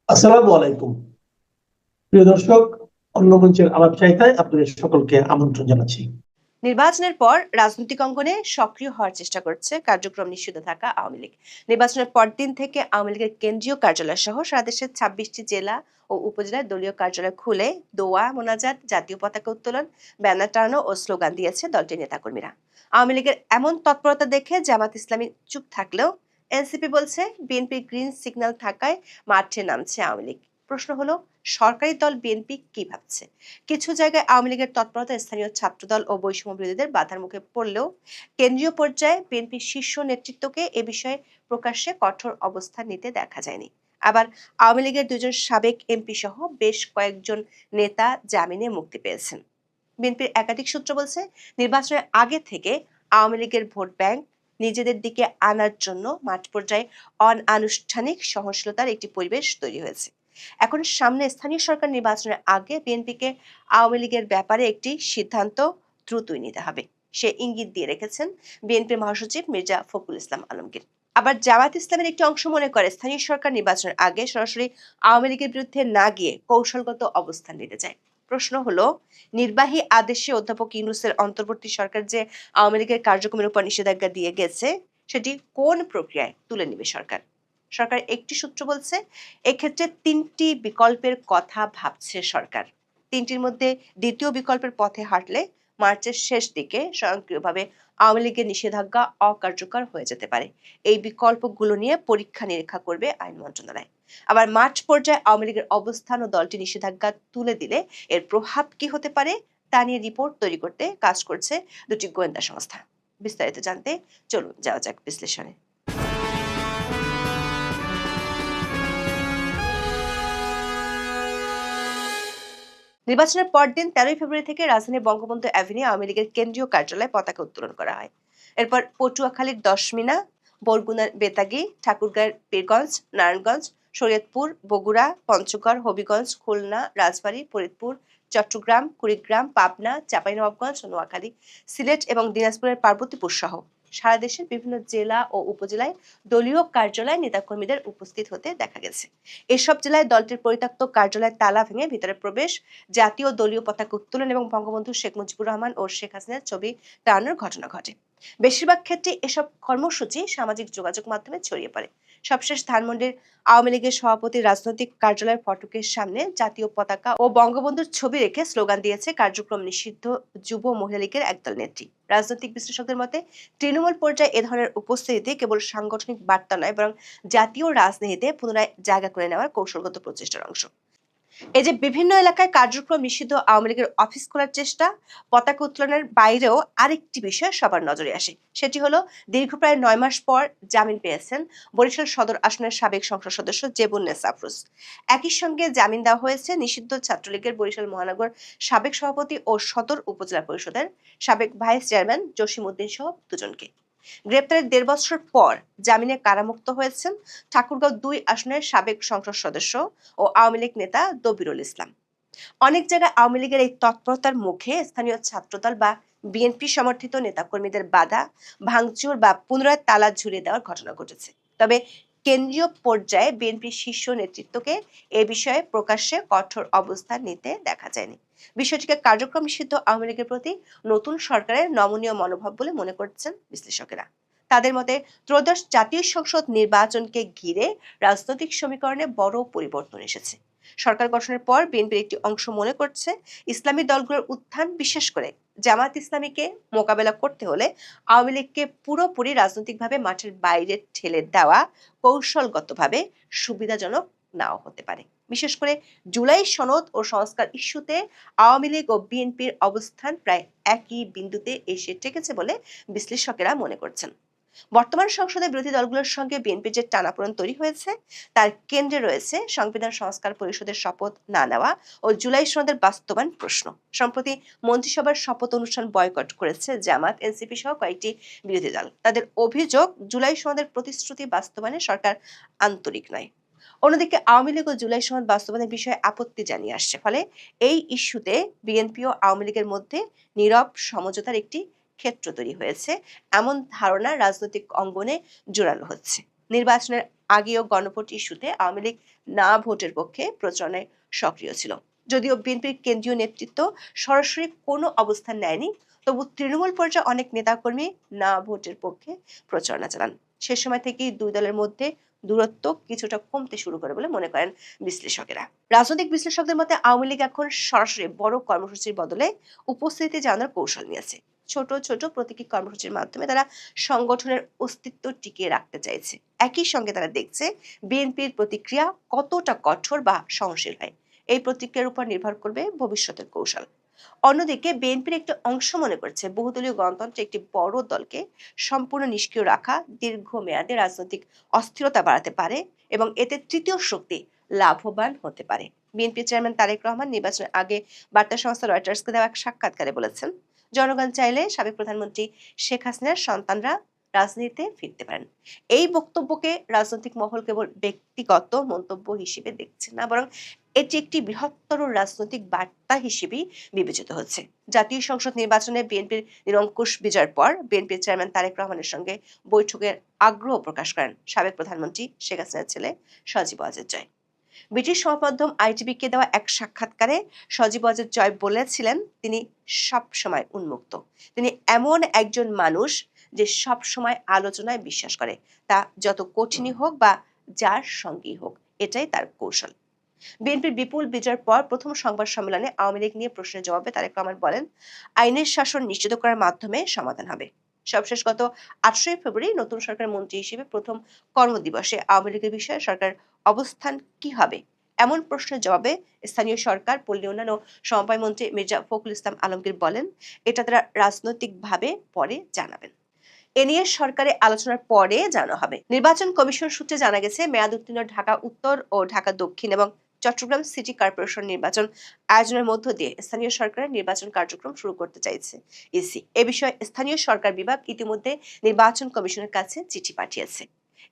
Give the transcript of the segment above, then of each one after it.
আসসালামু আলাইকুম। প্রিয় দর্শক, অন্য মঞ্চের আলাপ চাইতায় আপনাদের সকলকে আমন্ত্রণ জানাচ্ছি। নির্বাচনের পর রাজনৈতিক অঙ্গনে সক্রিয় হওয়ার চেষ্টা করছে কার্যক্রম নিষিদ্ধ থাকা আওয়ামী লীগ। নির্বাচনের পরদিন থেকে আওয়ামী লীগের কেন্দ্রীয় কার্যালয় সহ সারা দেশের ২৬টি জেলা ও উপজেলায় দলীয় কার্যালয় খুলে দোয়া মোনাজাত, জাতীয় পতাকা উত্তোলন, ব্যানার টানানো ও স্লোগান দিয়েছে দলটির নেতাকর্মীরা। আওয়ামী লীগের এমন তৎপরতা দেখে জামাত ইসলামী চুপ থাকলেও এনসিপি বলছে বিএনপির গ্রিন সিগন্যাল থাকায় মাঠে নামছে আওয়ামী লীগ। প্রশ্ন হলো, সরকারি দল বিএনপি কি ভাবছে? কিছু জায়গায় আওয়ামী লীগের তৎপরতা স্থানীয় ছাত্রদল ও বৈষম্য বিরোধীদের বাধার মুখে পড়লেও কেন্দ্রীয় পর্যায়ে বিএনপির শীর্ষ নেতৃত্বকে এ বিষয়ে প্রকাশ্যে কঠোর অবস্থান নিতে দেখা যায়নি। আবার আওয়ামী লীগের দুজন সাবেক এমপি সহ বেশ কয়েকজন নেতা জামিনে মুক্তি পেয়েছেন। বিএনপির একাধিক সূত্র বলছে, নির্বাচনের আগে থেকে আওয়ামী লীগের ভোট ব্যাংক নিজেদের দিকে আনার জন্য মাঠ পর্যায়ে অনানুষ্ঠানিক সহনশীলতার একটি পরিবেশ তৈরি হয়েছে। এখন সামনে স্থানীয় সরকার নির্বাচনের আগে বিএনপিকে আওয়ামী লীগের ব্যাপারে একটি সিদ্ধান্ত দ্রুতই নিতে হবে, সে ইঙ্গিত দিয়ে রেখেছেন বিএনপির মহাসচিব মির্জা ফখরুল ইসলাম আলমগীর। আবার জামায়াত ইসলামের একটি অংশ মনে করে, স্থানীয় সরকার নির্বাচনের আগে সরাসরি আওয়ামী লীগের বিরুদ্ধে না গিয়ে কৌশলগত অবস্থান নিতে চায়। প্রশ্ন হলো, নির্বাহী আদেশে অধ্যাপক ইউনূসের অন্তর্বর্তী সরকার যে আওয়ামী লীগের কার্যক্রমের উপর নিষেধাজ্ঞা দিয়ে গেছে, সেটি কোন প্রক্রিয়ায় তুলে নেবে সরকার? সরকার একটি সূত্র বলছে, এক্ষেত্রে তিনটি বিকল্পের কথা ভাবছে সরকার। তিনটির মধ্যে দ্বিতীয় বিকল্পের পথে হাঁটলে মার্চের শেষ দিকে স্বয়ংক্রিয়ভাবে আওয়ামী লীগের নিষেধাজ্ঞা অকার্যকর হয়ে যেতে পারে। এই বিকল্পগুলো নিয়ে পরীক্ষা নিরীক্ষা করবে আইন মন্ত্রণালয়। আবার মার্চ পর্যায়ে আওয়ামী লীগের অবস্থান ও দলটি নিষেধাজ্ঞা তুলে দিলে এর প্রভাব কি হতে পারে তা নিয়ে রিপোর্ট তৈরি করতে কাজ করছে দুটি গোয়েন্দা সংস্থা। বিস্তারিত জানতে চলুন যাওয়া যাক বিশ্লেষণে। নির্বাচনের পরদিন ১৩ই ফেব্রুয়ারি থেকে রাজধানীর বঙ্গবন্ধু অ্যাভিনিউ আওয়ামী লীগের কেন্দ্রীয় কার্যালয়ে পতাকা উত্তোলন করা হয়। এরপর পটুয়াখালীর দশমিনা, বরগুনার বেতাগী, ঠাকুরগাঁয়ের পীরগঞ্জ, নারায়ণগঞ্জ, শরীয়তপুর, বগুড়া, পঞ্চগড়, হবিগঞ্জ, খুলনা, রাজবাড়ী, ফরিদপুর, চট্টগ্রাম, কুড়িগ্রাম, পাবনা, চাঁপাইনবাবগঞ্জ, নোয়াখালী, সিলেট এবং দিনাজপুরের পার্বতীপুর সহ সারা দেশের বিভিন্ন জেলা ও উপজেলায় দলীয় কার্যালয়ে নেতাকর্মীদের উপস্থিত হতে দেখা গেছে। এসব জেলায় দলটির পরিত্যক্ত কার্যালয়ের তালা ভেঙে ভিতরে প্রবেশ, জাতীয় দলীয় পতাকা উত্তোলন এবং বঙ্গবন্ধু শেখ মুজিবুর রহমান ও শেখ হাসিনার ছবি টানানোর ঘটনা ঘটে। বেশিরভাগ ক্ষেত্রে এসব কর্মসূচি সামাজিক যোগাযোগ মাধ্যমে ছড়িয়ে পড়ে। সবশেষ ধানমন্ডির আওয়ামী লীগের সভাপতির রাজনৈতিক কার্যালয়ের ফটকের সামনে জাতীয় পতাকা ও বঙ্গবন্ধুর ছবি রেখে স্লোগান দিয়েছে কার্যক্রম নিষিদ্ধ যুব মহিলা লীগের একদল নেত্রী। রাজনৈতিক বিশ্লেষকদের মতে, তৃণমূল পর্যায়ে এ ধরনের উপস্থিতি কেবল সাংগঠনিক বার্তা নয়, বরং জাতীয় রাজনীতিতে পুনরায় জায়গা করে নেওয়ার কৌশলগত প্রচেষ্টার অংশ। এই যে বিভিন্ন এলাকায় কার্যক্রম নিষিদ্ধ আওয়ামী লীগের অফিস খোলার চেষ্টা, পতাকা উত্তোলনের বাইরেও আরেকটি বিষয় সবার নজরে আসে। সেটি হলো, দীর্ঘ প্রায় ৯ মাস পর জামিন পেয়েছেন বরিশাল সদর আসনের সাবেক সংসদ সদস্য জেবুন্নেসা আফরোজ। একই সঙ্গে জামিন দেওয়া হয়েছে নিষিদ্ধ ছাত্রলীগের বরিশাল মহানগর সাবেক সভাপতি ও সদর উপজেলা পরিষদের সাবেক ভাইস চেয়ারম্যান জসিম উদ্দিন সহ দুজনকে। গ্রেপ্তারের ১.৫ বছর পর জামিনে কারামুক্ত হয়েছেন ঠাকুরগাঁও ২ আসনের সাবেক সংসদ সদস্য ও আওয়ামী লীগ নেতা দবিরুল ইসলাম। অনেক জায়গায় আওয়ামী লীগের এই তৎপরতার মুখে স্থানীয় ছাত্রদল বা বিএনপি সমর্থিত নেতাকর্মীদের বাধা, ভাঙচুর বা পুনরায় তালা ঝুলিয়ে দেওয়ার ঘটনা ঘটেছে। তবে কেন্দ্রীয় পর্যায়ে বিএনপির শীর্ষ নেতৃত্বকে এ বিষয়ে প্রকাশ্যে কঠোর অবস্থান নিতে দেখা যায়নি। বিষয়টিকে কার্যক্রম নিষিদ্ধ আওয়ামী লীগের প্রতি নতুন সরকারের নমনীয় মনোভাব বলে মনে করছেন বিশ্লেষকেরা। তাদের মতে, ত্রয়োদশ জাতীয় সংসদ নির্বাচনকে ঘিরে রাজনৈতিক সমীকরণে বড় পরিবর্তন এসেছে। সরকার গঠনের পর বিএনপির একটি অংশ মনে করছে, ইসলামী দলগুলোর উত্থান, বিশেষ করে জামাত ইসলামীকে মোকাবেলা করতে হলে আওয়ামী লীগকে পুরোপুরি রাজনৈতিকভাবে মাঠের বাইরে ঠেলে দেওয়া কৌশলগতভাবে সুবিধাজনক নাও হতে পারে। বিশেষ করে জুলাই সনদ ও সংস্কার ইস্যুতে আওয়ামী লীগ ও বিএনপির অবস্থান প্রায় একই বিন্দুতে এসে ঠেকেছে বলে বিশ্লেষকেরা মনে করছেন। বর্তমান সংসদে বিরোধী দলগুলোর সঙ্গে বিএনপির যে টানাপোড়েন তৈরি হয়েছে, তার কেন্দ্রে রয়েছে সংবিধান সংস্কার পরিষদের শপথ না নেওয়া ও জুলাই সনদের বাস্তবায়ন প্রশ্ন। সম্প্রতি মন্ত্রিসভার শপথ অনুষ্ঠান বয়কট করেছে জামাত, এনসিপি সহ কয়েকটি বিরোধী দল। তাদের অভিযোগ, জুলাই সনদের প্রতিশ্রুতি বাস্তবায়নে সরকার আন্তরিক নয়। অন্যদিকে আওয়ামী লীগ ও জুলাই সনদ বাস্তবায়নের বিষয়ে আপত্তি জানিয়ে আসছে। ফলে এই ইস্যুতে বিএনপি ও আওয়ামী লীগের মধ্যে নীরব সমঝোতার একটি ক্ষেত্র তৈরি হয়েছে, এমন ধারণা রাজনৈতিক অঙ্গনে জোরালো হচ্ছে। নির্বাচনের আগেও গণভোট ইস্যুতে আওয়ামী লীগ না ভোটের পক্ষে প্রচারণায় সক্রিয় ছিল। যদিও বিএনপির কেন্দ্রীয় নেতৃত্ব সরাসরি কোনো অবস্থান নেয়নি, তবু তৃণমূল পর্যায়ে অনেক নেতাকর্মী না ভোটের পক্ষে প্রচারণা চালান। সে সময় থেকেই দুই দলের মধ্যে দূরত্ব কিছুটা কমতে শুরু করে বলে মনে করেন বিশ্লেষকেরা। রাজনৈতিক বিশ্লেষকদের মতে আওয়ামী লীগ এখন সরাসরি বড় কর্মসূচির বদলে উপস্থিতি জানার কৌশল নিয়েছে। ছোট ছোট প্রতীকী কর্মসূচির মাধ্যমে তারা সংগঠনের অস্তিত্ব টিকিয়ে রাখতে চাইছে। একই সঙ্গে তারা দেখছে বিএনপির প্রতিক্রিয়া কতটা কঠোর বা সহনশীল হয়। এই প্রতিক্রিয়ার উপর নির্ভর করবে ভবিষ্যতের কৌশল। অন্যদিকে বিএনপির একটি অংশ মনে করছে বহুদলীয় গণতন্ত্রে একটি বড় দলকে সম্পূর্ণ নিষ্ক্রিয় রাখা দীর্ঘমেয়াদে রাজনৈতিক অস্থিরতা বাড়াতে পারে এবং এতে তৃতীয় শক্তি লাভবান হতে পারে। বিএনপি চেয়ারম্যান তারেক রহমান নির্বাচনের আগে বার্তা সংস্থা রয়টার্সকে দেওয়া এক সাক্ষাৎকারে বলেছেন, জনগণ চাইলে সাবেক প্রধানমন্ত্রী শেখ হাসিনার সন্তানরা রাজনীতিতে ফিরতে পারেন। এই বক্তব্যকে রাজনৈতিক মহল কেবল ব্যক্তিগত মন্তব্য হিসেবে দেখছে না, বরং এটি একটি বৃহত্তর রাজনৈতিক বার্তা হিসেবেই বিবেচিত হচ্ছে। জাতীয় সংসদ নির্বাচনে বিএনপির নিরঙ্কুশ বিজয়ের পর বিএনপির চেয়ারম্যান তারেক রহমানের সঙ্গে বৈঠকের আগ্রহ প্রকাশ করেন সাবেক প্রধানমন্ত্রী শেখ হাসিনার ছেলে সজীব ওয়াজেদ জয়। ব্রিটিশ সংবাদমাধ্যম আইটিভিকে দেওয়া এক সাক্ষাৎকারে সজীব ওয়াজেদ জয় বলেছিলেন, তিনি সব সময় উন্মুক্ত। তিনি এমন একজন মানুষ যে সব সময় আলোচনায় বিশ্বাস করে, তা যত কঠিনই হোক বা যার সঙ্গেই হোক, এটাই তার কৌশল। বিএনপির বিপুল বিজয়ের পর প্রথম সংবাদ সম্মেলনে আওয়ামী লীগ নিয়ে প্রশ্নের জবাবে তারেক রহমান বলেন, আইনের শাসন নিশ্চিত করার মাধ্যমে সমাধান হবে। সবশেষ গত 8ই ফেব্রুয়ারি নতুন সরকার মন্ত্রী হিসেবে প্রথম কর্মদিবসে আওয়ামী লীগের বিষয়ে সরকার অবস্থান কি হবে এমন প্রশ্নের জবাবে স্থানীয় সরকার, পল্লী উন্নয়ন ও সমবায় মন্ত্রী মির্জা ফখরুল ইসলাম আলমগীর বলেন, এটা তারা রাজনৈতিকভাবে পরে জানাবেন। এ নিয়ে সরকারে আলোচনার পরে জানা হবে। নির্বাচন কমিশন সূত্রে জানা গেছে, মেয়াদ উত্তীর্ণ ঢাকা উত্তর ও ঢাকা দক্ষিণ এবং চট্টগ্রাম সিটি কর্পোরেশন নির্বাচন আয়োজনের মধ্য দিয়ে স্থানীয় সরকারের নির্বাচন কার্যক্রম শুরু করতে চাইছে ইসি। এ বিষয়ে স্থানীয় সরকার বিভাগ ইতিমধ্যে নির্বাচন কমিশনের কাছে চিঠি পাঠিয়েছে।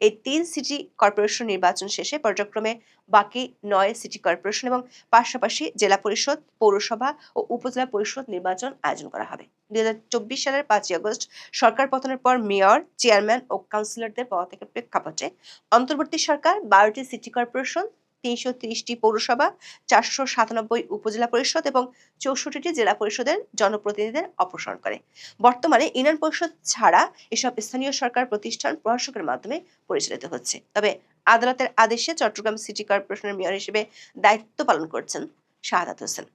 এই 3 সিটি কর্পোরেশন নির্বাচন শেষে পর্যায়ক্রমে বাকি 9 সিটি কর্পোরেশন এবং পাশাপাশি জেলা পরিষদ, পৌরসভা ও উপজেলা পরিষদ নির্বাচন আয়োজন করা হবে। 2024 সালের 5ই আগস্ট সরকার পতনের পর মেয়র, চেয়ারম্যান ও কাউন্সিলরদের পদত্যাগের প্রেক্ষাপটে অন্তর্বর্তী সরকার 12টি সিটি কর্পোরেশন, 330টি পৌরসভা, 497 উপজেলা পরিষদ এবং 64টি জেলা পরিষদের জনপ্রতিনিধিদের অপসারণ করে। বর্তমানে ইউনিয়ন পরিষদ ছাড়া এসব স্থানীয় সরকার প্রতিষ্ঠান প্রশাসকের মাধ্যমে পরিচালিত হচ্ছে। তবে আদালতের আদেশে চট্টগ্রাম সিটি কর্পোরেশনের মেয়র হিসেবে দায়িত্ব পালন করছেন শাহাদাত হোসেন।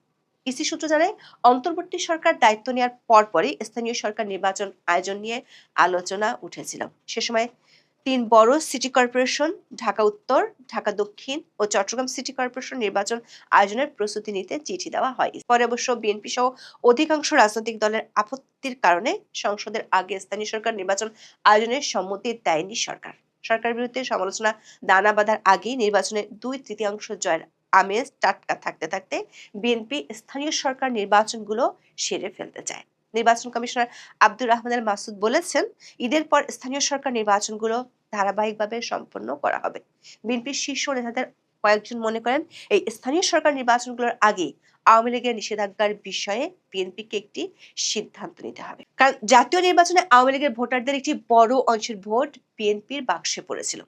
ইসি সূত্র জানায়, অন্তর্বর্তী সরকার দায়িত্ব নেওয়ার পরপরই স্থানীয় সরকার নির্বাচন আয়োজন নিয়ে আলোচনা উঠেছিল। সে সময় 3 বড় সিটি কর্পোরেশন ঢাকা উত্তর, ঢাকা দক্ষিণ ও চট্টগ্রাম সিটি কর্পোরেশন নির্বাচন আয়োজনের প্রস্তুতি নিতে চিঠি দেওয়া হয়। পরে অবশ্য বিএনপি সহ অধিকাংশ রাজনৈতিক দলের আপত্তির কারণে সংসদের আগে স্থানীয় সরকার নির্বাচন আয়োজনের সম্মতি দেয়নি সরকার। সরকার বিরুদ্ধে সমালোচনা দানা বাঁধার আগেই নির্বাচনে 2/3 জয়ের আমেজ টাটকা থাকতে থাকতে বিএনপি স্থানীয় সরকার নির্বাচনগুলো সেরে ফেলতে চায়। নির্বাচন কমিশনার আব্দুর রহমান আল মাসুদ বলেছেন, ঈদের পর স্থানীয় সরকার নির্বাচনগুলো ধারাবাহিকভাবে সম্পন্ন করা হবে। বিএনপির শীর্ষ নেতাদের কয়েকজন মনে করেন, এই স্থানীয় সরকার নির্বাচনগুলোর আগে আওয়ামী লীগের নিষেধাজ্ঞার বিষয়ে বিএনপিকে একটি সিদ্ধান্ত নিতে হবে। কারণ জাতীয় নির্বাচনে আওয়ামী লীগের ভোটারদের একটি বড় অংশের ভোট বিএনপির বাক্সে পড়েছিল।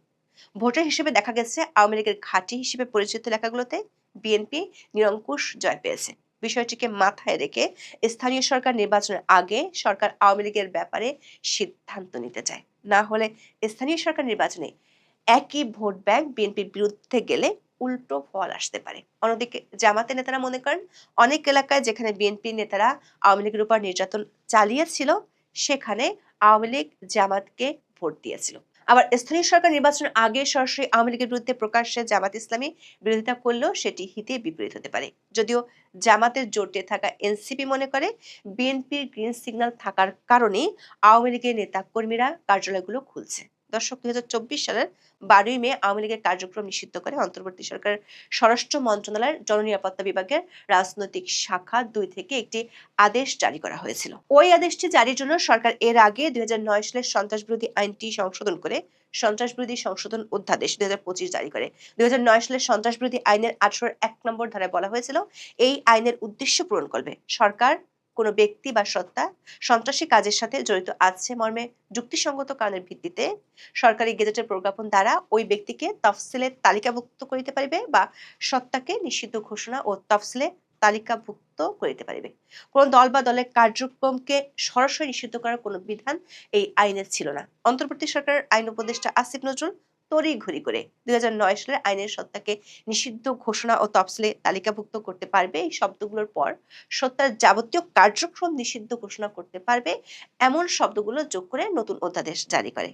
ভোটার হিসেবে দেখা গেছে, আওয়ামী লীগের ঘাঁটি হিসেবে পরিচিত এলাকাগুলোতে বিএনপি নিরঙ্কুশ জয় পেয়েছে। বিষয়টিকে মাথায় রেখে স্থানীয় সরকার নির্বাচনের আগে সরকার আওয়ামী লীগের ব্যাপারে সিদ্ধান্ত নিতে চায়। না হলে স্থানীয় সরকার নির্বাচনে একই ভোট ব্যাংক বিএনপির বিরুদ্ধে গেলে উল্টো ফল আসতে পারে। অন্যদিকে জামাতের নেতারা মনে করেন, অনেক এলাকায় যেখানে বিএনপি নেতারা আওয়ামী লীগের উপর নির্যাতন চালিয়েছিল, সেখানে আওয়ামী লীগ জামাতকে ভোট দিয়েছিল। আবার স্থানীয় সরকার নির্বাচনের আগে সরাসরি আওয়ামী লীগের বিরুদ্ধে প্রকাশ্যে জামাত ইসলামী বিরোধিতা করলেও সেটি হিতে বিপরীত হতে পারে। যদিও জামাতের জোটে থাকা এনসিপি মনে করে, বিএনপির গ্রিন সিগন্যাল থাকার কারণে আওয়ামী লীগের নেতা কর্মীরা কার্যালয়গুলো খুলছে। দর্শক, 2024 সালের 12ই মে আওয়ামী লীগের কার্যক্রম নিষিদ্ধ করে অন্তর্বর্তী সরকারের স্বরাষ্ট্র মন্ত্রণালয়ের জননিরাপত্তা বিভাগের রাজনৈতিক শাখা 2 থেকে একটি আদেশ জারি করা হয়েছিল। ওই আদেশটি জারির জন্য সরকার এর আগে 2009 সালের সন্ত্রাস বিরোধী আইনটি সংশোধন করে সন্ত্রাস বিরোধী সংশোধন অধ্যাদেশ 2025 জারি করে। 2009 সালের সন্ত্রাস বিরোধী আইনের 18 নম্বর ধারায় বলা হয়েছিল, এই আইনের উদ্দেশ্য পূরণ করবে সরকার কোনো ব্যক্তি বা সত্তা সন্ত্রাসী কাজের সাথে জড়িত আছে মর্মে যুক্তিসঙ্গত কারণের ভিত্তিতে সরকারি গেজেটের প্রজ্ঞাপন দ্বারা ওই ব্যক্তিকে তফসিলে তালিকাভুক্ত করিতে পারিবে বা সত্তাকে নিষিদ্ধ ঘোষণা ও তফসিলে তালিকাভুক্ত করিতে পারিবে। কোন দল বা দলের কার্যক্রমকে সরাসরি নিষিদ্ধ করার কোনো বিধান এই আইনে ছিল না। অন্তর্বর্তী সরকারের আইন উপদেষ্টা আসিফ নজরুল তড়িঘড়ি করে 2009 সালে আইনের সত্তাকে নিষিদ্ধ ঘোষণা ও তফসিলে তালিকাভুক্ত করতে পারবে এই শব্দগুলোর পর সত্তার যাবতীয় কার্যক্রম নিষিদ্ধ ঘোষণা করতে পারবে এমন শব্দগুলো যোগ করে নতুন অধ্যাদেশ জারি করে।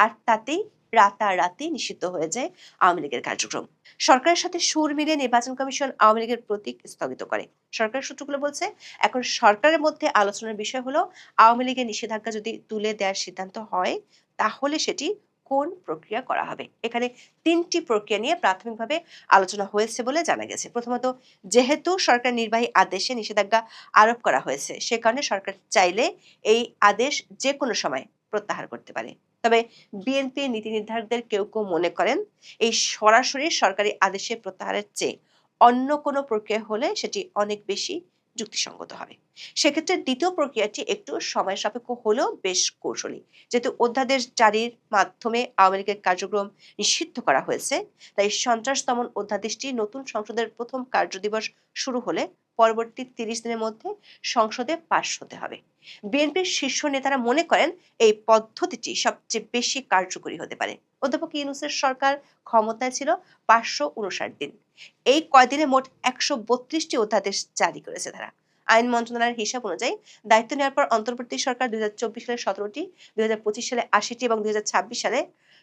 আর তাতেই রাতারাতি নিষিদ্ধ হয়ে যায় আওয়ামী লীগের কার্যক্রম। সরকারের সাথে সুর মিলিয়ে নির্বাচন কমিশন আওয়ামী লীগের প্রতীক স্থগিত করে। সরকারের সূত্রগুলো বলছে এখন সরকারের মধ্যে আলোচনার বিষয় হলো আওয়ামী লীগের নিষেধাজ্ঞা যদি তুলে দেওয়ার সিদ্ধান্ত হয় তাহলে সেটি কোন প্রক্রিয়া করা হবে। এখানে 3টি প্রক্রিয়া নিয়ে প্রাথমিকভাবে আলোচনা হয়েছে বলে জানা গেছে। প্রথমত, যেহেতু সরকার নির্বাহী আদেশে নিষেধাজ্ঞা আরোপ করা হয়েছে সে কারণে সরকার চাইলে এই আদেশ যে কোনো সময় প্রত্যাহার করতে পারে। তবে বিএনপি নীতি নির্ধারকদের কেউ কেউ মনে করেন এই সরাসরি সরকারি আদেশে প্রত্যাহারের চেয়ে অন্য কোনো প্রক্রিয়া হলে সেটি অনেক বেশি যুক্তিসঙ্গত হবে। সেক্ষেত্রে দ্বিতীয় প্রক্রিয়াটি একটু সময় সাপেক্ষ হলেও বেশ কৌশলী। যেহেতু অধ্যাদেশ জারির মাধ্যমে আওয়ামী লীগের কার্যক্রম নিষিদ্ধ করা হয়েছে, তাই সন্ত্রাস দমন অধ্যাদেশটি নতুন সংসদের প্রথম কার্যদিবস শুরু হলে পরবর্তী 30 দিনের মধ্যে সংসদে পাশ হতে হবে। বিএনপির শীর্ষ নেতারা মনে করেন এই পদ্ধতিটি সবচেয়ে বেশি কার্যকরী হতে পারে। অধ্যাপক ইউনূসের সরকার ক্ষমতায় ছিল 559 দিন। এই কয়দিনে মোট 132টি অধ্যাদেশ জারি করেছে তারা। আইন মন্ত্রণালয়ের হিসাব অনুযায়ী দায়িত্ব নেওয়ার পর অন্তর্বর্তী সরকার 2024 সালে 17টি, 2025 সালে 80টি এবং 2026 সালে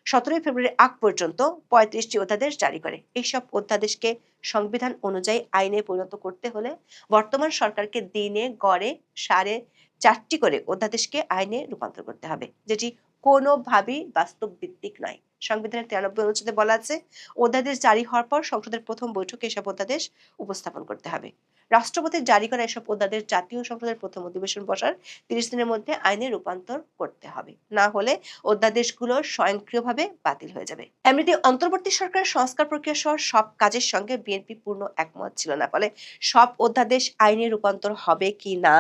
17 ফেব্রুয়ারি আগ পর্যন্ত 35টি অধ্যাদেশ জারি করে। এইসব অধ্যাদেশকে সংবিধান অনুযায়ী আইনে পরিণত করতে হলে বর্তমান সরকারকে দিনে গড়ে 4.5টি করে অধ্যাদেশকে আইনে রূপান্তর করতে হবে, যেটি কোনোভাবেই বাস্তব ভিত্তিক নয়। সংবিধানের 93 অনুচ্ছেদে বলা আছে, অধ্যাদেশ জারি হওয়ার পর সংসদের প্রথম বৈঠকে এসব অধ্যাদেশ উপস্থাপন করতে হবে। রাষ্ট্রপতির জারি করা এসব অধ্যাদেশ জাতীয় সংসদের প্রথম অধিবেশন বসার 30 দিনের মধ্যে আইনে রূপান্তর করতে হবে, না হলে অধ্যাদেশগুলো স্বয়ংক্রিয়ভাবে বাতিল হয়ে যাবে। এমনিতে অন্তর্বর্তী সরকারের সংস্কার প্রক্রিয়া সহ সব কাজের সঙ্গে বিএনপি পূর্ণ একমত ছিল না, ফলে সব অধ্যাদেশ আইনে রূপান্তর হবে কি না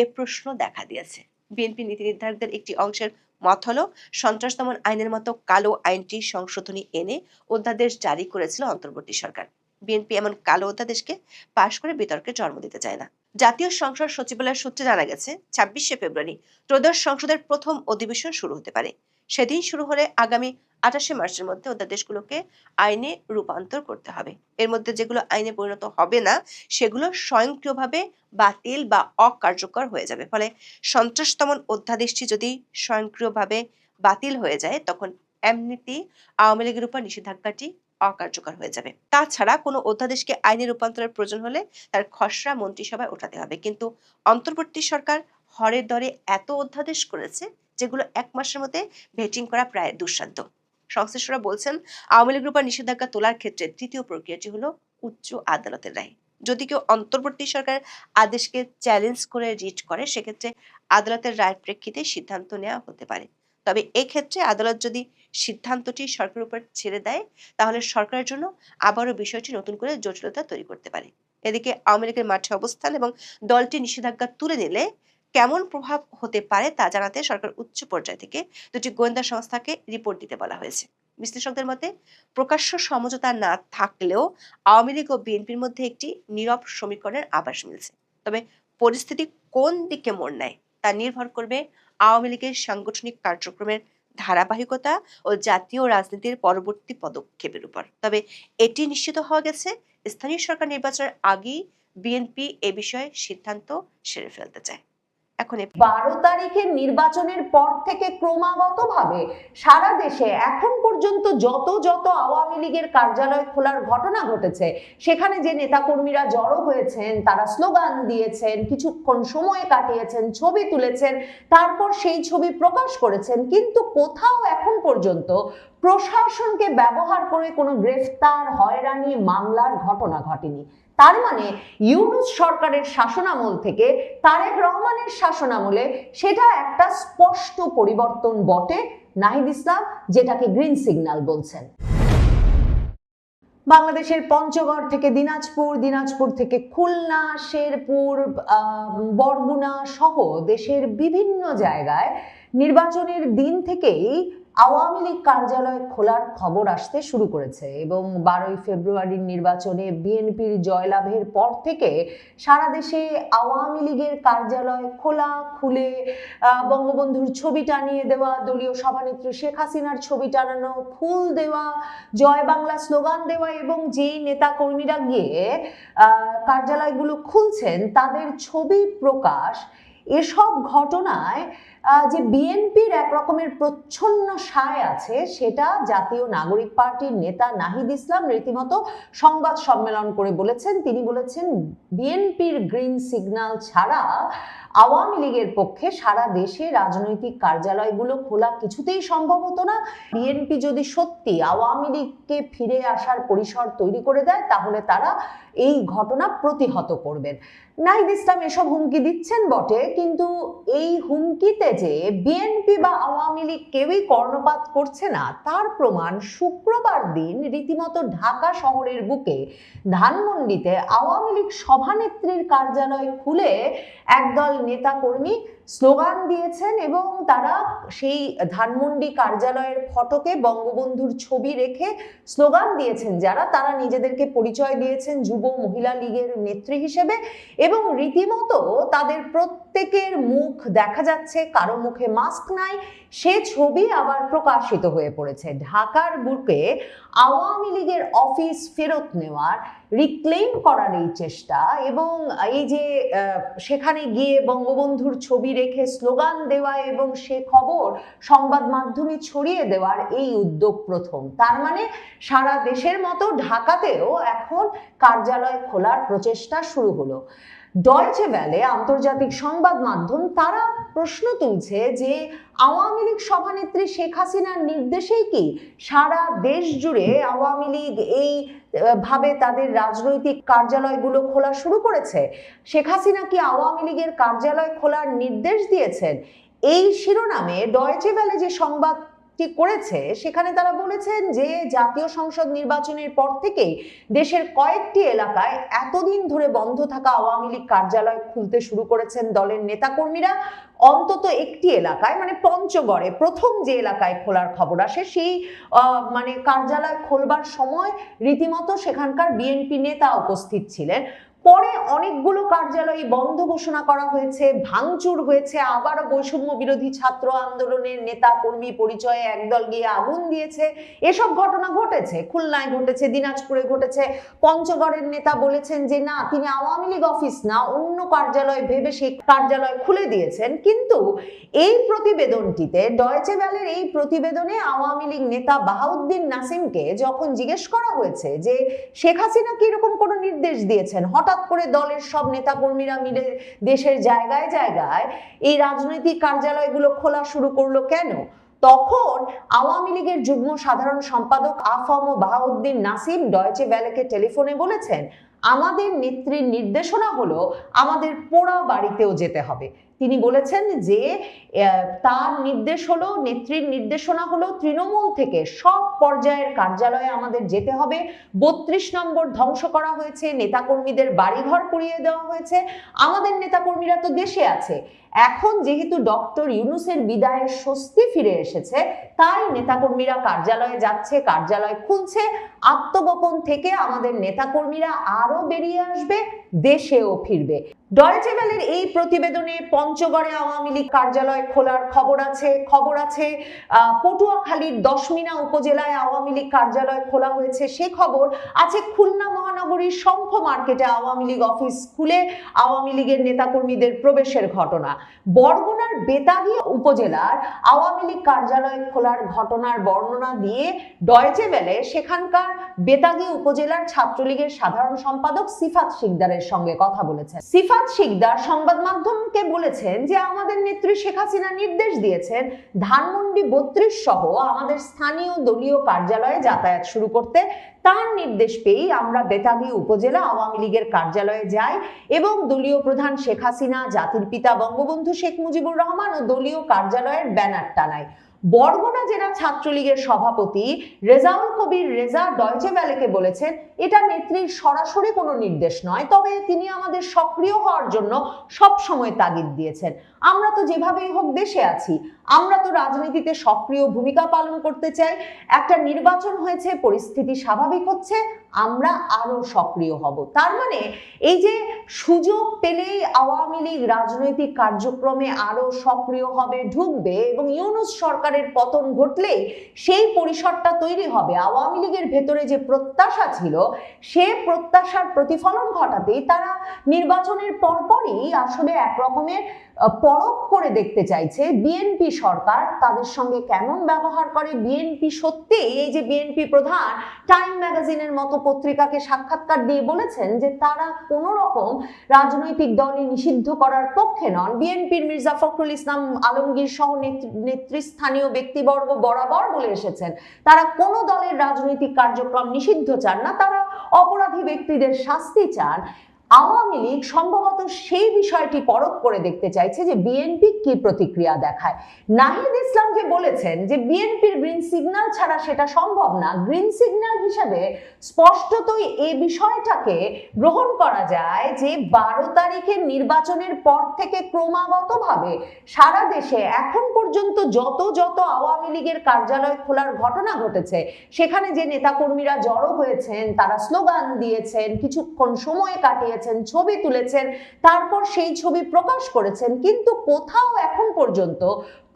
এ প্রশ্ন দেখা দিয়েছে। বিএনপি নীতি নির্ধারকদের একটি অংশের মত হলো সন্ত্রাস দমন আইনের মতো কালো আইনটি সংশোধনী এনে অধ্যাদেশ জারি করেছিল অন্তর্বর্তী সরকার। বিএনপি এমন কালো অধ্যাদেশকে পাশ করে বিতর্কের জন্ম দিতে চায় না। জাতীয় সংসদ সচিবালয়ের সূত্রে জানা গেছে 26শে ফেব্রুয়ারি ত্রয়োদশ সংসদের প্রথম অধিবেশন শুরু হতে পারে। সেদিন শুরু হলে আগামী 28শে মার্চের মধ্যে অধ্যাদেশগুলোকে আইনে রূপান্তর করতে হবে। এর মধ্যে যেগুলো আইনে পরিণত হবে না সেগুলো স্বয়ংক্রিয়ভাবে বাতিল বা অকার্যকর হয়ে যাবে। ফলে সন্ত্রাস দমন অধ্যাদেশটি যদি স্বয়ংক্রিয়ভাবে বাতিল হয়ে যায় তখন এমনিতেই আওয়ামী লীগের উপর নিষেধাজ্ঞাটি অকার্যকর হয়ে যাবে। তাছাড়া কোনো অধ্যাদেশকে আইনে রূপান্তরের প্রয়োজন হলে তার খসড়া মন্ত্রিসভায় ওঠাতে হবে। কিন্তু অন্তর্বর্তী সরকার হরে দরে এত অধ্যাদেশ করেছে যেগুলো 1 মাসের মধ্যে ভেটিং করা প্রায় দুঃসাধ্য। সংশ্লিষ্টরা বলছেন আওয়ামী লীগের উপর নিষেধাজ্ঞা তোলার ক্ষেত্রে তৃতীয় প্রক্রিয়াটি হলো উচ্চ আদালতের রায়। যদি কেউ অন্তর্বর্তী সরকার আদেশকে চ্যালেঞ্জ করে রিট করে সেক্ষেত্রে আদালতের রায়ের প্রেক্ষিতে সিদ্ধান্ত নেওয়া হতে পারে। তবে এক্ষেত্রে আদালত যদি সিদ্ধান্তটি সরকারের উপর ছেড়ে দেয় তাহলে সরকারের জন্য আবারও বিষয়টি নতুন করে জটিলতা তৈরি করতে পারে। এদিকে আওয়ামী লীগের মাঠে অবস্থান এবং দলটি নিষেধাজ্ঞা তুলে নিলে কেমন প্রভাব হতে পারে তা জানাতে সরকার উচ্চ পর্যায় থেকে 2টি গোয়েন্দা সংস্থাকে রিপোর্ট দিতে বলা হয়েছে। বিশ্লেষকদের মতে প্রকাশ্য সমঝোতা না থাকলেও আওয়ামী লীগ ও বিএনপির মধ্যে একটি নীরব সমীকরণের আভাস মিলছে। তবে পরিস্থিতি কোন দিকে মোড় নেয় তা নির্ভর করবে আওয়ামী লীগের সাংগঠনিক কার্যক্রমের ধারাবাহিকতা ও জাতীয় রাজনীতির পরবর্তী পদক্ষেপের উপর। তবে এটি নিশ্চিত হওয়া গেছে স্থানীয় সরকার নির্বাচনের আগেই বিএনপি এ বিষয়ে সিদ্ধান্ত সেরে ফেলতে চায়। এখন 12 তারিখের নির্বাচনের পর থেকে ক্রমাগতভাবে সারা দেশে এখন পর্যন্ত যত আওয়ামী লীগের কার্যালয় খোলার ঘটনা ঘটেছে সেখানে যে নেতাকর্মীরা জড়ো হয়েছেন তারা স্লোগান দিয়েছেন, কিছুক্ষণ সময় কাটিয়েছেন, ছবি তুলেছেন, তারপর সেই ছবি প্রকাশ করেছেন, কিন্তু কোথাও এখন পর্যন্ত প্রশাসনকে ব্যবহার করে কোনো গ্রেফতার, হয়রানি, মামলার ঘটনা ঘটেনি। তার মানে ইউনূস সরকারের শাসনামল থেকে তারেক রহমানের শাসনামলে সেটা একটা স্পষ্ট পরিবর্তন বটে। নাহিদ ইসলাম যেটাকে গ্রিন সিগন্যাল বলছেন। বাংলাদেশের পঞ্চগড় থেকে দিনাজপুর, দিনাজপুর থেকে খুলনা, শেরপুর, বরগুনা সহ দেশের বিভিন্ন জায়গায় নির্বাচনের দিন থেকেই আওয়ামী লীগ কার্যালয় খোলার খবর আসতে শুরু করেছে এবং 12ই ফেব্রুয়ারির নির্বাচনে বিএনপির জয়লাভের পর থেকে সারা দেশে আওয়ামী লীগের কার্যালয় খুলে বঙ্গবন্ধুর ছবি টানিয়ে দেওয়া, দলীয় সভানেত্রী শেখ হাসিনার ছবি টানানো, ফুল দেওয়া, জয় বাংলা স্লোগান দেওয়া এবং যেই নেতা কর্মীরা গিয়ে কার্যালয়গুলো খুলছেন তাদের ছবি প্রকাশ, এসব ঘটনায় যে বিএনপির এক রকমের প্রচ্ছন্ন সায় আছে সেটা জাতীয় নাগরিক পার্টির নেতা নাহিদ ইসলাম রীতিমতো সংবাদ সম্মেলন করে বলেছেন। তিনি বলেছেন বিএনপির গ্রিন সিগন্যাল ছাড়া আওয়ামী লীগের পক্ষে সারা দেশে রাজনৈতিক কার্যালয়গুলো খোলা কিছুতেই সম্ভব হতো না। বিএনপি যদি সত্যি আওয়ামী লীগকে ফিরে আসার পরিসর তৈরি করে দেয় তাহলে তারা এই ঘটনা প্রতিহত করবেন। নাহিদ ইসলাম এসব হুমকি দিচ্ছেন বটে, কিন্তু এই হুমকিতে যে বিএনপি বা আওয়ামী লীগ কেউই কর্ণপাত করছে না তার প্রমাণ শুক্রবার দিন রীতিমতো ঢাকা শহরের বুকে ধানমন্ডিতে আওয়ামী লীগ সভানেত্রীর কার্যালয় খুলে একদল নেতা কর্মী স্লোগান দিয়েছেন এবং তারা সেই ধানমন্ডি কার্যালয়ের ফটকে বঙ্গবন্ধুর ছবি রেখে স্লোগান দিয়েছেন যারা, তারা নিজেদেরকে পরিচয় দিয়েছেন যুব মহিলা লীগের নেত্রী হিসেবে এবং রীতিমতো তাদের প্রত্যেকের মুখ দেখা যাচ্ছে, কারো মুখে মাস্ক নাই, সে ছবি আবার প্রকাশিত হয়ে পড়েছে। ঢাকার বুকে আওয়ামী লীগের অফিস ফেরত নেওয়ার, রিক্লেইম করার এই চেষ্টা এবং এই যে সেখানে গিয়ে বঙ্গবন্ধুর ছবি রেখে স্লোগান দেওয়া এবং সে খবর সংবাদ মাধ্যমে ছড়িয়ে দেওয়ার এই উদ্যোগ প্রথম। তার মানে সারা দেশের মতো ঢাকাতেও এখন কার্যালয় খোলার প্রচেষ্টা শুরু হলো। ডয়েচে ভ্যালে আন্তর্জাতিক সংবাদ মাধ্যম তারা প্রশ্ন তুলছে যে আওয়ামী লীগ সভানেত্রী শেখ হাসিনার নির্দেশেই কি সারা দেশ জুড়ে আওয়ামী লীগ এই ভাবে তাদের রাজনৈতিক কার্যালয়গুলো খোলা শুরু করেছে? শেখ হাসিনা কি আওয়ামী লীগের কার্যালয় খোলার নির্দেশ দিয়েছেন? এই শিরোনামে ডয়েচে ভ্যালে যে সংবাদ করেছে সেখানে তারা বলেছেন যে জাতীয় সংসদ নির্বাচনের পর থেকে দেশের কয়েকটি এলাকায় এতদিন ধরে বন্ধ থাকা আওয়ামী লীগ কার্যালয় খুলতে শুরু করেছেন দলের নেতাকর্মীরা। অন্তত একটি এলাকায়, মানে পঞ্চগড়ে প্রথম যে এলাকায় খোলার খবর আসে সেই মানে কার্যালয় খোলবার সময় রীতিমতো সেখানকার বিএনপি নেতা উপস্থিত ছিলেন। পরে অনেকগুলো কার্যালয় বন্ধ ঘোষণা করা হয়েছে, ভাঙচুর হয়েছে, আবারও বৈষম্য বিরোধী ছাত্র আন্দোলনের নেতা কর্মী পরিচয়ে একদল গিয়ে আগুন দিয়েছে। এসব ঘটনা ঘটেছে, খুলনায় ঘটেছে, দিনাজপুরে ঘটেছে। পঞ্চগড়ের নেতা বলেছেন যে না, তিনি আওয়ামী লীগ অফিস না অন্য কার্যালয় ভেবে সেই কার্যালয় খুলে দিয়েছেন। কিন্তু এই প্রতিবেদনটিতে, ডয়েচে ভ্যালের এই প্রতিবেদনে আওয়ামী লীগ নেতা বাহাউদ্দিন নাসিমকে যখন জিজ্ঞেস করা হয়েছে যে শেখ হাসিনা কি এরকম কোনো নির্দেশ দিয়েছেন, হঠাৎ করে দলের সব নেতাকর্মীরা মিলে দেশের জায়গায় জায়গায় এই রাজনৈতিক কার্যালয়গুলো খোলা শুরু করলো কেন, তখন আওয়ামী লীগের যুগ্ম সাধারণ সম্পাদক আফম বাহাউদ্দিন নাসিম ডয়েচে ভ্যালেকে টেলিফোনে বলেছেন, আমাদের নেত্রীর নির্দেশনা হলো আমাদের পোড়া বাড়িতেও যেতে হবে। তিনি বলেছেন যে তার নির্দেশ হলো, নেত্রীর নির্দেশনা হলো তৃণমূল থেকে সব পর্যায়ের কার্যালয়ে আমাদের যেতে হবে। 32 নম্বর ধ্বংস করা হয়েছে, নেতাকর্মীদের বাড়িঘর পুড়িয়ে দেওয়া হয়েছে, আমাদের নেতাকর্মীরা তো দেশে আছে। এখন যেহেতু ডক্টর ইউনূসের বিদায়ের স্বস্তি ফিরে এসেছে তাই নেতাকর্মীরা কার্যালয়ে যাচ্ছে, কার্যালয় খুলছে, আত্মগোপন থেকে আমাদের নেতাকর্মীরা আরো বেরিয়ে আসবে, দেশেও ফিরবে। ডয়েচে ভ্যালের এই প্রতিবেদনে পঞ্চগড়ে আওয়ামী লীগ কার্যালয় খোলার খবর আছে পটুয়াখালীর দশমিনা উপজেলায় আওয়ামী লীগ কার্যালয় খোলা হয়েছে সে খবর আছে, খুলনা মহানগরীর শঙ্খ মার্কেটে আওয়ামী লীগ অফিস খুলে আওয়ামী লীগের নেতাকর্মীদের প্রবেশের ঘটনা, বরগুনার বেতাগী উপজেলার আওয়ামী লীগ কার্যালয় খোলার ঘটনার বর্ণনা দিয়ে ডয়েচে ভ্যালে সেখানকার বেতাগী উপজেলার ছাত্রলীগের সাধারণ সম্পাদক সিফাত শিকদারের সঙ্গে কথা বলেছেন। সিফাত শিকদার সংবাদ মাধ্যমকে বলেছেন যে আমাদের নেত্রী শেখ হাসিনা নির্দেশ দিয়েছেন ধানমন্ডি 32 সহ আমাদের স্থানীয় দলীয় কার্যালয়ে যাতায়াত শুরু করতে। তার নির্দেশ পেয়েই আমরা বেতাগী উপজেলা আওয়ামী লীগের কার্যালয়ে যাই এবং দলীয় প্রধান শেখ হাসিনা, জাতির পিতা বঙ্গবন্ধু শেখ মুজিবুর রহমান ও দলীয় কার্যালয়ের ব্যানার টানাই। বরগুনা জেলা ছাত্রলীগের সভাপতি রেজাউল কবির রেজা ডয়চে ভ্যালেকে বলেছেন, এটা নেত্রীর সরাসরি কোনো নির্দেশ নয়, তবে তিনি আমাদের সক্রিয় হওয়ার জন্য সব সময় তাগিদ দিয়েছেন। আমরা তো যেভাবেই হোক দেশে আছি, আমরা তো রাজনীতিতে সক্রিয় ভূমিকা পালন করতে চাই। একটা নির্বাচন হয়েছে, পরিস্থিতি স্বাভাবিক হচ্ছে, আমরা আরো সক্রিয় হব। তার মানে এই যে সুযোগ পেলেই আওয়ামী লীগ রাজনৈতিক কার্যক্রমে আরো সক্রিয় হবে, ঢুকবে, এবং ইউনূস সরকারের পতন ঘটলেই সেই পরিসরটা তৈরি হবে। আওয়ামী লীগের ভেতরে যে প্রত্যাশা ছিল, সে প্রত্যাশার প্রতিফলন ঘটাতেই তারা নির্বাচনের পরপরই আসলে একরকমের পরখ করে দেখতে চাইছে বিএনপি সরকার তাদের সঙ্গে কেমন ব্যবহার করে। বিএনপি সত্যি, এই যে বিএনপি প্রধান টাইম ম্যাগাজিনের মতো পত্রিকাকে সাক্ষাৎকার দিয়ে বলেছেন যে তারা কোনো রকম রাজনৈতিক দলই নিষিদ্ধ করার পক্ষে নন। বিএনপির মির্জা ফখরুল ইসলাম আলমগীর সহ নেতৃস্থানীয় ব্যক্তিবর্গ বরাবর বলে এসেছেন তারা কোনো দলের রাজনৈতিক কার্যক্রম নিষিদ্ধ চান না, তারা অপরাধী ব্যক্তিদের শাস্তি চান। আওয়ামী লীগ সম্ভবত সেই বিষয়টি পরখ করে দেখতে চাইছে যে বিএনপি কি প্রতিক্রিয়া দেখায়। নাহিদ ইসলাম যে বলেছেন যে বিএনপির গ্রিন সিগন্যাল ছাড়া সেটা সম্ভব না, গ্রিন সিগন্যাল হিসাবে স্পষ্টতই এই বিষয়টাকে গ্রহণ করা যায় যে 12 তারিখের নির্বাচনের পর থেকে ক্রমাগতভাবে সারা দেশে এখন পর্যন্ত যত আওয়ামী লীগের কার্যালয় খোলার ঘটনা ঘটেছে, সেখানে যে নেতাকর্মীরা জড়ো হয়েছেন, তারা স্লোগান দিয়েছেন, কিছুক্ষণ সময় কাটিয়েছেন, ছবি তুলেছেন, তারপর সেই ছবি প্রকাশ করেছেন, কিন্তু কোথাও এখন পর্যন্ত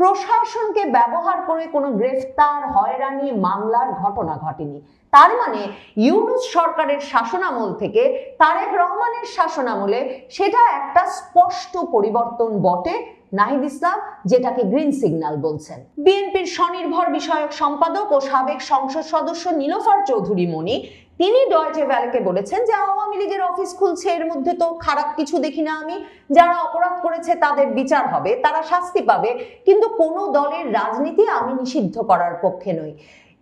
প্রশাসনকে ব্যবহার করে কোনো গ্রেফতার, হয়রানি, মামলার ঘটনা ঘটেনি। তার মানে ইউনূস সরকারের শাসনামল থেকে তারেক রহমানের শাসনামলে সেটা একটা স্পষ্ট পরিবর্তন বটে। নাহিদ ইসলাম যেটাকে গ্রিন সিগন্যাল বলছেন। বিএনপির স্বনির্ভর বিষয়ক সম্পাদক ও সাবেক সংসদ সদস্য নীলোফার চৌধুরী মনি, তিনি ডয়চে ভ্যালেকে বলেছেন যে আওয়ামী লীগের অফিস খুলছে, এর মধ্যে তো খারাপ কিছু দেখি না আমি। যারা অপরাধ করেছে তাদের বিচার হবে, তারা শাস্তি পাবে, কিন্তু কোনো দলের রাজনীতি আমি নিষিদ্ধ করার পক্ষে নই।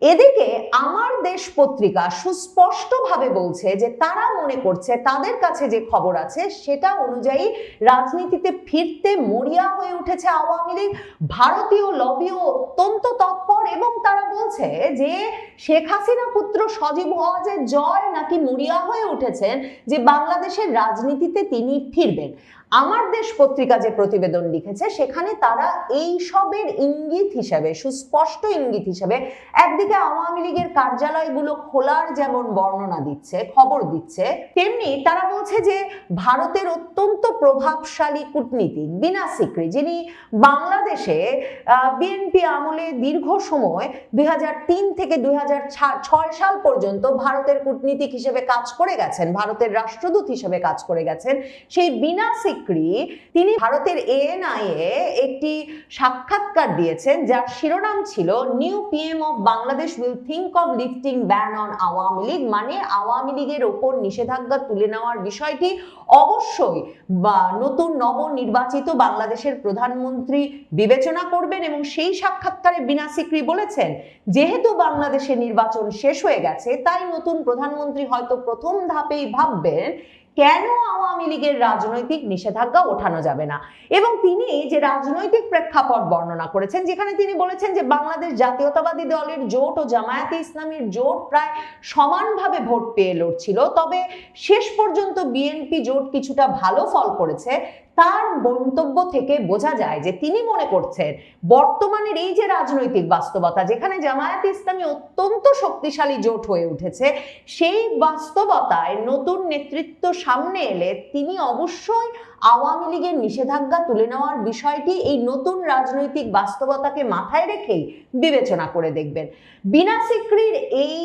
এদিকে আমার দেশ পত্রিকা সুস্পষ্টভাবে বলছে যে তারা মনে করছে তাদের কাছে যে খবর আছে সেটা অনুযায়ী রাজনীতিতে ফিরতে মরিয়া হয়ে উঠেছে আওয়ামী লীগ। ভারতীয় লবিও অত্যন্ত তৎপর এবং তারা বলছে যে শেখ হাসিনা পুত্র সজীব ওয়াজেদ জয় নাকি মরিয়া হয়ে উঠেছেন যে বাংলাদেশের রাজনীতিতে তিনি ফিরবেন। আমার দেশ পত্রিকা যে প্রতিবেদন লিখেছে সেখানে তারা এই সবের ইঙ্গিত হিসেবে, সুস্পষ্ট ইঙ্গিত হিসেবে, একদিকে আওয়ামী লীগের কার্যালয়গুলো খোলার যেমন বর্ণনা দিচ্ছে, খবর দিচ্ছে, তেমনি তারা বলছে যে ভারতের অত্যন্ত প্রভাবশালী কূটনীতিক বিনা সিকরি, যিনি বাংলাদেশে বিএনপি আমলে দীর্ঘ সময় 2003 থেকে 2006 সাল পর্যন্ত ভারতের কূটনীতিক হিসেবে কাজ করে গেছেন, ভারতের রাষ্ট্রদূত হিসেবে কাজ করে গেছেন, সেই বিনা সিকরি তিনি ভারতের ANI এ একটি সাক্ষাৎকার দিয়েছেন যার শিরোনাম ছিল new PM of Bangladesh will think of lifting ban on Awami League, মানে আওয়ামী লীগের ওপর নিষেধাজ্ঞা তুলে নেওয়ার বিষয়টি অবশ্যই নতুন নবনির্বাচিত বাংলাদেশের প্রধানমন্ত্রী বিবেচনা করবেন। এবং সেই সাক্ষাৎকারে বিনা সিকরি বলেছেন যেহেতু বাংলাদেশে নির্বাচন শেষ হয়ে গেছে, তাই নতুন প্রধানমন্ত্রী হয়তো প্রথম ধাপেই ভাববেন কেন আওয়ামী লীগের রাজনৈতিক নিষেধাজ্ঞা ওঠানো যাবে না। এবং তিনি যে রাজনৈতিক প্রেক্ষাপট বর্ণনা করেছেন, যেখানে তিনি বলেছেন যে বাংলাদেশ জাতীয়তাবাদী দলের জোট ও জামায়াতে ইসলামীর জোট প্রায় সমানভাবে ভোট পেয়ে লড়ছিল, তবে শেষ পর্যন্ত বিএনপি জোট কিছুটা ভালো ফল করেছে। তার মন্তব্য থেকে বোঝা যায় যে তিনি মনে করছেন বর্তমানের এই যে রাজনৈতিক বাস্তবতা, যেখানে জামায়াতে ইসলামী অত্যন্ত শক্তিশালী জোট হয়ে উঠেছে, সেই বাস্তবতায় নতুন নেতৃত্ব সামনে এলে তিনি অবশ্যই আওয়ামী লীগের নিষেধাজ্ঞা তুলে নেওয়ার বিষয়টি এই নতুন রাজনৈতিক বাস্তবতাকে মাথায় রেখেই বিবেচনা করে দেখবেন। বিনা সিকরির এই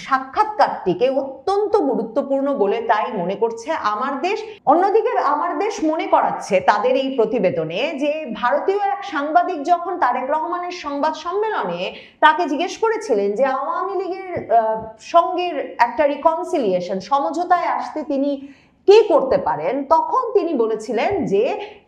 সাক্ষাৎকারটিকে অত্যন্ত গুরুত্বপূর্ণ বলে তাই মনে করছে আমার দেশ। অন্যদিকে আমার দেশ মনে করাচ্ছে তাদের এই প্রতিবেদনে যে ভারতীয় এক সাংবাদিক যখন তারেক রহমানের সংবাদ সম্মেলনে তাকে জিজ্ঞেস করেছিলেন যে আওয়ামী লীগের সঙ্গে একটা রিকনসিলিয়েশন, সমঝোতায় আসতে তিনি কি করতে পারেন, তখন তিনি বলেছিলেন যে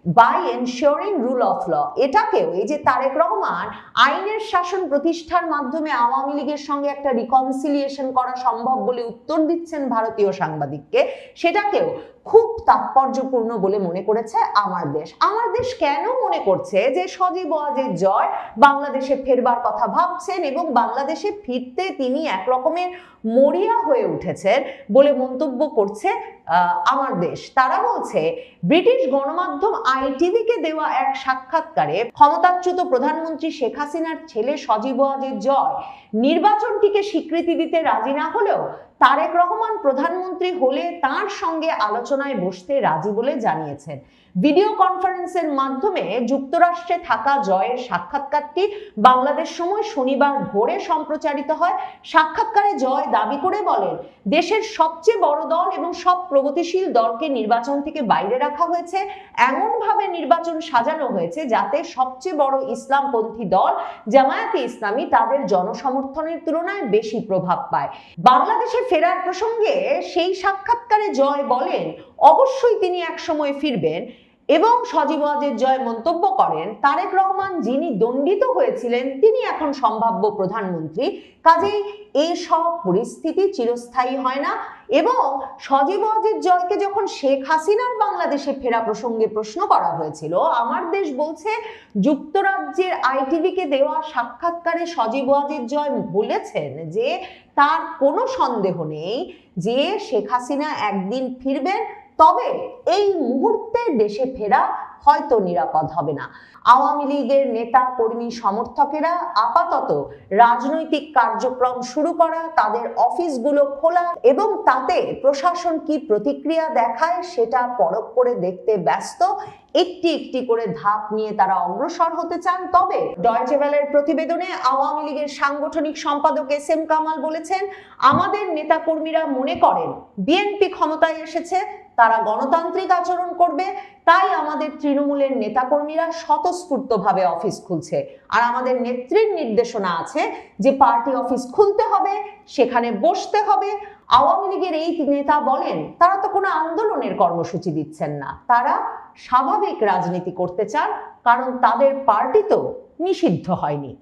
by ensuring rule of law. এটাকেও এই যে তারেক রহমান আইনের শাসন প্রতিষ্ঠার মাধ্যমে আওয়ামী লীগের সঙ্গে একটা রিকনসিলিয়েশন করা সম্ভব বলে উত্তর দিচ্ছেন ভারতীয় সাংবাদিককে, সেটাকেও খুব তাৎপর্যপূর্ণ বলে মনে করেছে আমার দেশ। আমার দেশ কেন মনে করছে যে সজীব ওয়াজেদ জয় বাংলাদেশে ফেরবার কথা ভাবছেন এবং বাংলাদেশে ফিরতে তিনি একরকমের মরিয়া হয়ে উঠেছেন বলে মন্তব্য করছে আমার দেশ। তারা বলছে ব্রিটিশ গণমাধ্যম আইটিভিকে দেওয়া এক সাক্ষাৎকারে ক্ষমতাচ্যুত প্রধানমন্ত্রী শেখ হাসিনার ছেলে সজীব ওয়াজেদ জয় নির্বাচনটিকে স্বীকৃতি দিতে রাজি না হলেও তারেক রহমান প্রধানমন্ত্রী হলে তার সঙ্গে আলোচনায় বসতে রাজি বলে জানিয়েছেন। ভিডিও কনফারেন্সের মাধ্যমে যুক্তরাষ্ট্রে থাকা জয়ের সাক্ষাৎকারটি বাংলাদেশ সময় শনিবার ভোরে সম্প্রচারিত হয়। সাক্ষাৎকারে জয় দাবি করে বলেন, দেশের সবচেয়ে বড় দল এবং সব প্রগতিশীল দলকে নির্বাচন থেকে বাইরে রাখা হয়েছে। এমনভাবে নির্বাচন সাজানো হয়েছে যাতে সবচেয়ে বড় ইসলামপন্থী দল জামায়াতে ইসলামী তাদের জনসমর্থনের তুলনায় বেশি প্রভাব পায়। বাংলাদেশে ফেরার প্রসঙ্গে সেই সাক্ষাৎকারে জয় বলেন, অবশ্যই তিনি একসময় ফিরবেন এবং সজীব ওয়াজেদ জয় মন্তব্য করেন, তারেক রহমান যিনি দণ্ডিত হয়েছিলেন তিনি এখন সম্ভাব্য প্রধানমন্ত্রী, কাজেই এই সব পরিস্থিতি চিরস্থায়ী হয় না। এবং সজীব ওয়াজেদ জয়কে যখন শেখ হাসিনার বাংলাদেশে ফেরা প্রসঙ্গে প্রশ্ন করা হয়েছিল, আমার দেশ বলছে যুক্তরাজ্যের আইটিভিকে দেওয়া সাক্ষাৎকারে সজীব ওয়াজেদ জয় বলেছেন যে তার কোনো সন্দেহ নেই যে শেখ হাসিনা একদিন ফিরবেন, তবে এই মুহূর্তে দেশে ফেরা হয়তো নিরাপদ হবে না। আওয়ামী লীগের নেতা কর্মী সমর্থকেরা আপাতত রাজনৈতিক কার্যক্রম শুরু করা, তাদের অফিসগুলো খোলা এবং তাতে প্রশাসন কি প্রতিক্রিয়া দেখায় সেটা পরখ করে দেখতে ব্যস্ত। একটি একটি করে ধাপ নিয়ে তারা অগ্রসর হতে চান। তবে ডয়েচে ভেলের প্রতিবেদনে আওয়ামী লীগের সাংগঠনিক সম্পাদক এস এম কামাল বলেছেন, আমাদের নেতাকর্মীরা মনে করেন বিএনপি ক্ষমতায় এসেছে, তারা গণতান্ত্রিক আচরণ করবে, তাই আমাদের তৃণমূলের নেতাকর্মীরা স্বতঃস্ফূর্তভাবে অফিস খুলছে। আর আমাদের নেত্রীর নির্দেশনা আছে যে পার্টি অফিস খুলতে হবে, সেখানে বসতে হবে। আওয়ামী লীগের এই নেতা বলেন, তারা তো কোনো আন্দোলনের কর্মসূচি দিচ্ছেন না, তারা স্বাভাবিক রাজনীতি করতে চান, কারণ তাদের পার্টি তো নিষিদ্ধ হয়নি।